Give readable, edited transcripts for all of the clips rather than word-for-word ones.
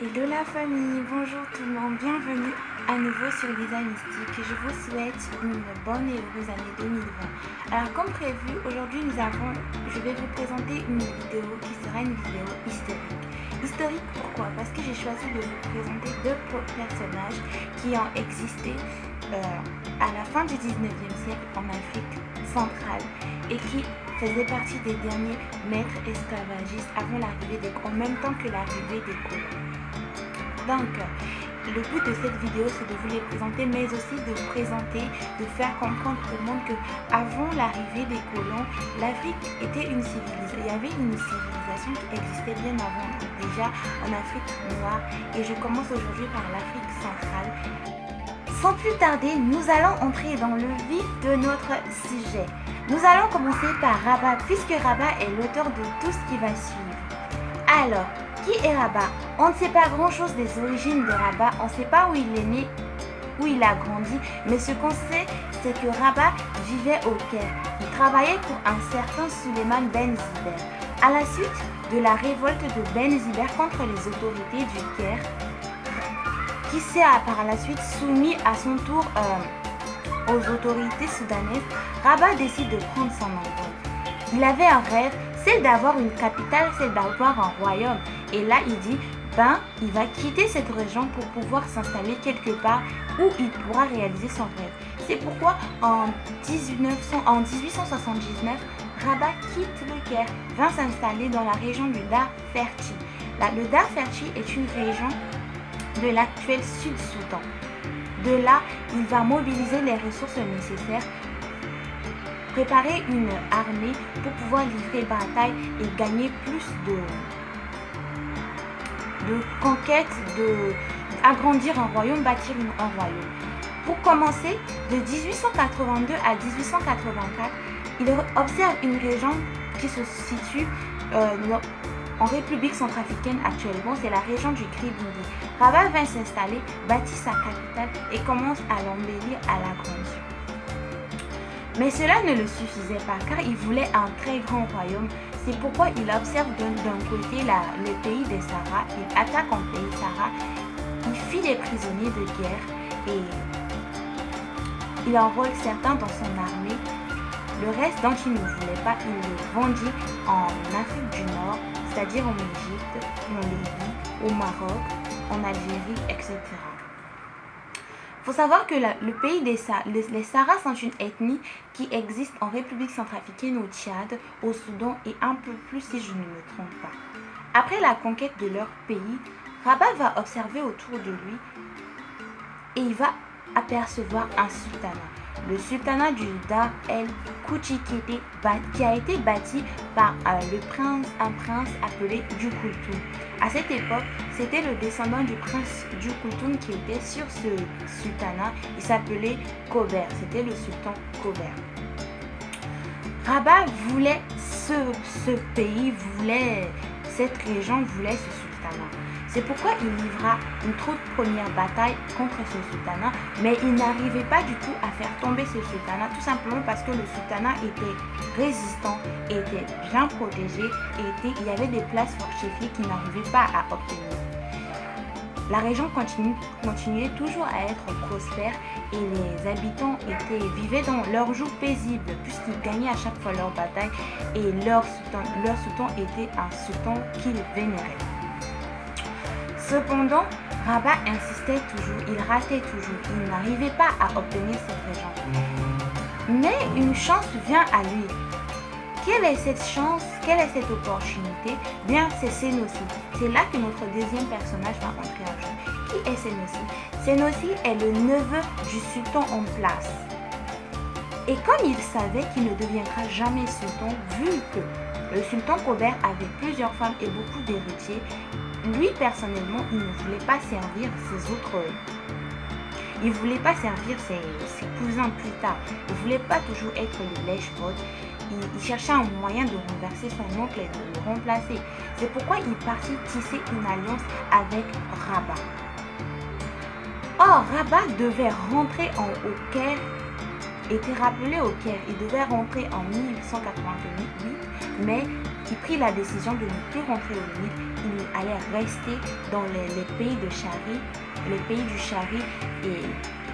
Hello la famille, bonjour tout le monde, bienvenue à nouveau sur Lisa Mystique et je vous souhaite une bonne et heureuse année 2020. Alors comme prévu, aujourd'hui je vais vous présenter une vidéo qui sera une vidéo historique. Historique pourquoi? Parce que j'ai choisi de vous présenter deux personnages qui ont existé à la fin du 19e siècle en Afrique centrale et qui faisaient partie des derniers maîtres esclavagistes en même temps que l'arrivée des colons. Donc, le but de cette vidéo, c'est de vous les présenter, mais aussi de présenter, de faire comprendre au monde que avant l'arrivée des colons, l'Afrique était une civilisation. Il y avait une civilisation qui existait bien avant, déjà en Afrique noire. Et je commence aujourd'hui par l'Afrique centrale. Sans plus tarder, nous allons entrer dans le vif de notre sujet. Nous allons commencer par Rabat, puisque Rabat est l'auteur de tout ce qui va suivre. Alors, qui est Rabat? On ne sait pas grand-chose des origines de Rabat, on ne sait pas où il est né, où il a grandi, mais ce qu'on sait, c'est que Rabat vivait au Caire. Il travaillait pour un certain Suleiman Ben Ziber. À la suite de la révolte de Ben Ziber contre les autorités du Caire, qui s'est par la suite soumis à son tour aux autorités soudanaises, Rabat décide de prendre son envol. Il avait un rêve, c'est d'avoir une capitale, c'est d'avoir un royaume. Et là, il dit, il va quitter cette région pour pouvoir s'installer quelque part où il pourra réaliser son rêve. C'est pourquoi en 1879, Rabat quitte le Caire, vint s'installer dans la région du Darferti. Le Darferti est une région de l'actuel Sud-Soudan. De là, il va mobiliser les ressources nécessaires, préparer une armée pour pouvoir livrer bataille et gagner plus de conquêtes, agrandir un royaume, bâtir un royaume. Pour commencer, de 1882 à 1884, il observe une région qui se situe en République centrafricaine actuellement, c'est la région du Kribindi. Rabat vint s'installer, bâtit sa capitale et commence à l'embellir, à l'agrandir. Mais cela ne le suffisait pas car il voulait un très grand royaume. C'est pourquoi il observe d'un côté le pays des Sahara, il attaque un pays Sahara, il fit des prisonniers de guerre et il enrôle certains dans son armée. Le reste dont il ne voulait pas, il le vendit en Afrique du Nord, c'est-à-dire en Égypte, en Libye, au Maroc, en Algérie, etc. Il faut savoir que le pays les Sahara sont une ethnie qui existe en République centrafricaine, au Tchad, au Soudan et un peu plus si je ne me trompe pas. Après la conquête de leur pays, Rabat va observer autour de lui et il va apercevoir un sultanat. Le sultanat du Dar el-Kouchi qui a été bâti par un prince appelé Du Kultoum. À cette époque, c'était le descendant du prince Du Kultoum qui était sur ce sultanat. Il s'appelait Kober, c'était le sultan Kober. Rabat voulait ce pays, voulait cette région, voulait ce sultanat. C'est pourquoi il livra une toute première bataille contre ce sultanat, mais il n'arrivait pas du tout à faire tomber ce sultanat, tout simplement parce que le sultanat était résistant, était bien protégé, et il y avait des places fortifiées qu'il n'arrivait pas à obtenir. La région continuait toujours à être prospère et les habitants vivaient dans leur jour paisible puisqu'ils gagnaient à chaque fois leur bataille et leur sultan était un sultan qu'ils vénéraient. Cependant, Rabat insistait toujours, il ratait toujours, il n'arrivait pas à obtenir cette région. Mais une chance vient à lui. Quelle est cette chance? Quelle est cette opportunité? Bien, c'est Sénossi. C'est là que notre deuxième personnage va entrer en jeu. Qui est Sénossi? Sénossi est le neveu du sultan en place. Et comme il savait qu'il ne deviendra jamais sultan, vu que le sultan Kober avait plusieurs femmes et beaucoup d'héritiers, lui personnellement, il ne voulait pas servir il voulait pas servir ses cousins plus tard. Il ne voulait pas toujours être le lèche-botte. Il cherchait un moyen de renverser son oncle et de le remplacer. C'est pourquoi il partit tisser une alliance avec Rabat. Or, Rabat devait rentrer au Caire, était rappelé au Caire. Il devait rentrer en 1888, mais qui prit la décision de ne plus rentrer au Nil. Il allait rester dans les pays de Chari, les pays du Chari, et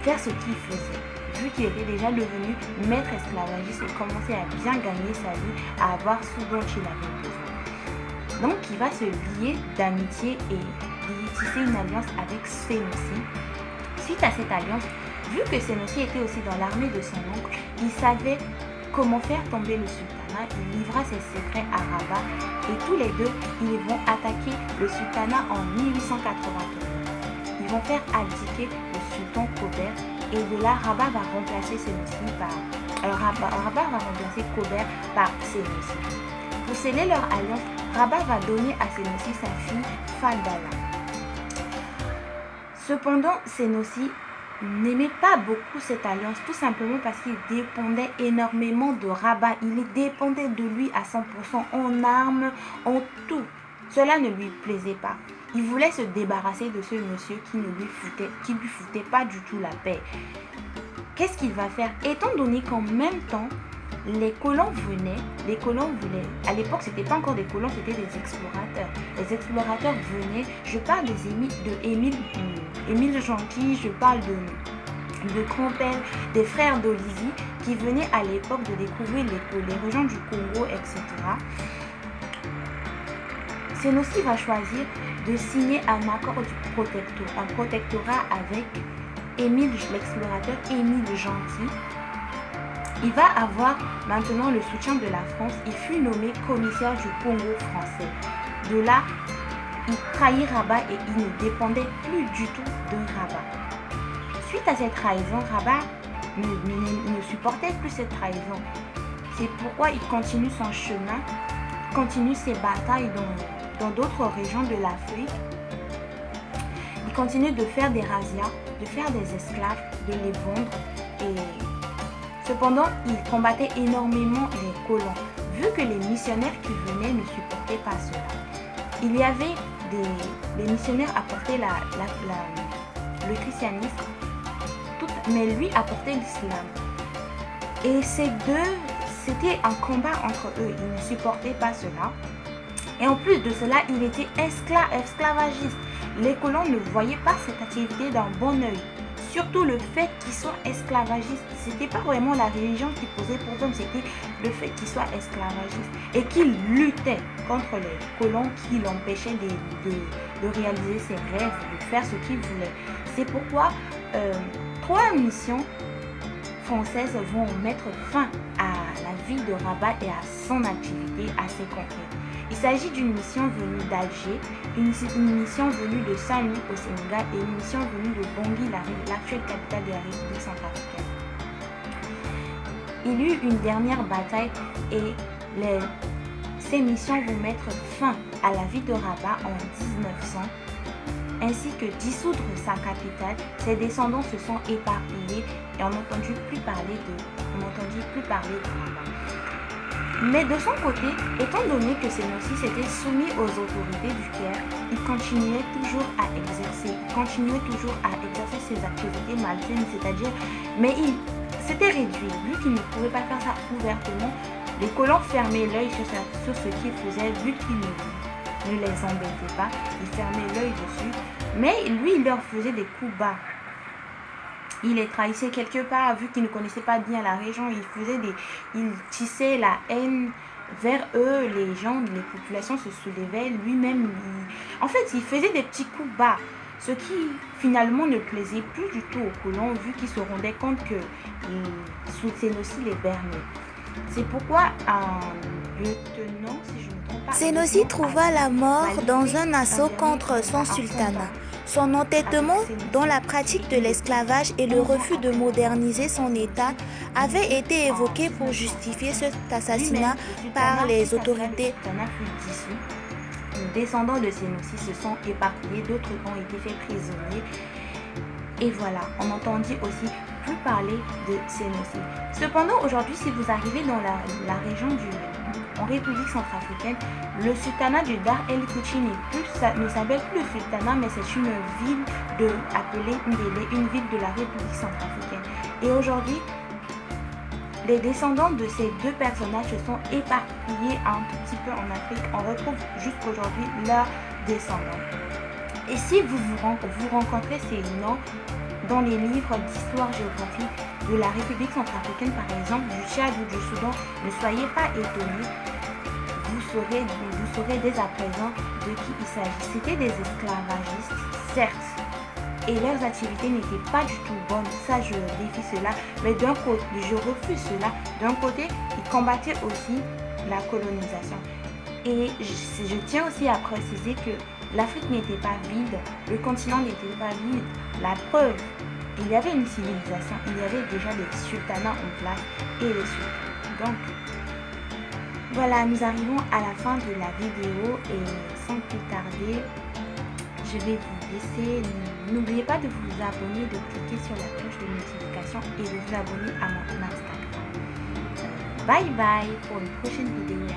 faire ce qu'il faisait. Vu qu'il était déjà devenu maître esclavagiste et commençait à bien gagner sa vie, à avoir ce dont il avait besoin. Donc il va se lier d'amitié et tisser une alliance avec Sénossi. Suite à cette alliance, vu que Sénossi était aussi dans l'armée de son oncle, il savait comment faire tomber le sultanat. Il livra ses secrets à Rabat et tous les deux, ils vont attaquer le sultanat en 1894. Ils vont faire abdiquer le sultan Kobert et de là, Rabat va remplacer Sénossi Rabat va remplacer Kobert par Sénossi. Pour sceller leur alliance, Rabat va donner à Sénossi sa fille Fadala. Cependant, Sénossi n'aimait pas beaucoup cette alliance, tout simplement parce qu'il dépendait énormément de Rabat. Il dépendait de lui à 100% en armes, en tout. Cela ne lui plaisait pas. Il voulait se débarrasser de ce monsieur qui lui foutait pas du tout la paix. Qu'est-ce qu'il va faire? Étant donné qu'en même temps, les colons voulaient, à l'époque c'était pas encore des colons, c'était des explorateurs. Les explorateurs venaient, je parle Émile Gentil, je parle de Campbell, des frères d'Olivier qui venaient à l'époque de découvrir les régions du Congo, etc. Sénossi va choisir de signer un accord un protectorat avec l'explorateur Émile Gentil. Il va avoir maintenant le soutien de la France. Il fut nommé commissaire du Congo français. De là, il trahit Rabat et il ne dépendait plus du tout de Rabat. Suite à cette trahison, Rabat ne supportait plus cette trahison. C'est pourquoi il continue son chemin, continue ses batailles dans d'autres régions de l'Afrique. Il continue de faire des razzias, de faire des esclaves, de les vendre. Cependant, il combattait énormément les colons, vu que les missionnaires qui venaient ne supportaient pas cela. Il y avait les missionnaires apportaient le christianisme, mais lui apportait l'islam. Et c'était un combat entre eux, ils ne supportaient pas cela. Et en plus de cela, il était esclavagiste. Les colons ne voyaient pas cette activité d'un bon œil. Surtout le fait qu'il soit esclavagiste. C'était pas vraiment la religion qui posait problème, c'était le fait qu'il soit esclavagiste. Et qu'il luttait contre les colons qui l'empêchaient de réaliser ses rêves, de faire ce qu'il voulait. C'est pourquoi 3 missions françaises vont mettre fin à la vie de Rabat et à son activité, à ses conquêtes. Il s'agit d'une mission venue d'Alger, une mission venue de Saint-Louis au Sénégal et une mission venue de Bangui, l'actuelle capitale de la République centrafricaine. Il y eut une dernière bataille et ces missions vont mettre fin à la vie de Rabat en 1900, ainsi que dissoudre sa capitale. Ses descendants se sont éparpillés et on n'entendit plus parler de Rabat. Mais de son côté, étant donné que Sénossi s'était soumis aux autorités du Caire, il continuait toujours à exercer ses activités malsaines, mais il s'était réduit. Vu qu'il ne pouvait pas faire ça ouvertement, les colons fermaient l'œil sur ce qu'il faisait, vu qu'il ne les embêtait pas, il fermait l'œil dessus, mais lui, il leur faisait des coups bas. Il les trahissait quelque part, vu qu'il ne connaissait pas bien la région, il tissait la haine vers eux, les populations se soulevaient, lui-même, il faisait des petits coups bas, ce qui finalement ne plaisait plus du tout aux colons, vu qu'ils se rendaient compte que sous Sénossi les bernait. C'est pourquoi un lieutenant, si je ne me trompe pas, Sénossi trouva la mort dans un assaut contre son sultanat. Son entêtement dans la pratique de l'esclavage et le refus de moderniser son État avaient été évoqués pour justifier cet assassinat par les autorités. Les descendants de Sénossi se sont éparpillés, d'autres ont été faits prisonniers. Et voilà, on n'entendit aussi plus parler de Sénossi. Cependant, aujourd'hui, si vous arrivez dans la région en République centrafricaine, le sultanat du Dar El Kouchi ne s'appelle plus le sultanat, mais c'est une ville appelée Ndélé, une ville de la République centrafricaine. Et aujourd'hui, Les descendants de ces deux personnages se sont éparpillés un tout petit peu en Afrique. On retrouve jusqu'aujourd'hui leurs descendants. Et si vous rencontrez ces noms dans les livres d'histoire-géographie de la République centrafricaine, par exemple, du Tchad ou du Soudan, ne soyez pas étonnés. Vous saurez dès à présent de qui il s'agit. C'était des esclavagistes, certes, et leurs activités n'étaient pas du tout bonnes. Ça, je défie cela. Mais d'un côté, je refuse cela. D'un côté, ils combattaient aussi la colonisation. Et je tiens aussi à préciser que l'Afrique n'était pas vide, le continent n'était pas vide. La preuve, il y avait une civilisation, il y avait déjà des sultanats en place et les sultans. Donc, voilà, nous arrivons à la fin de la vidéo et sans plus tarder, je vais vous laisser. N'oubliez pas de vous abonner, de cliquer sur la cloche de notification et de vous abonner à mon Instagram. Bye bye pour une prochaine vidéo.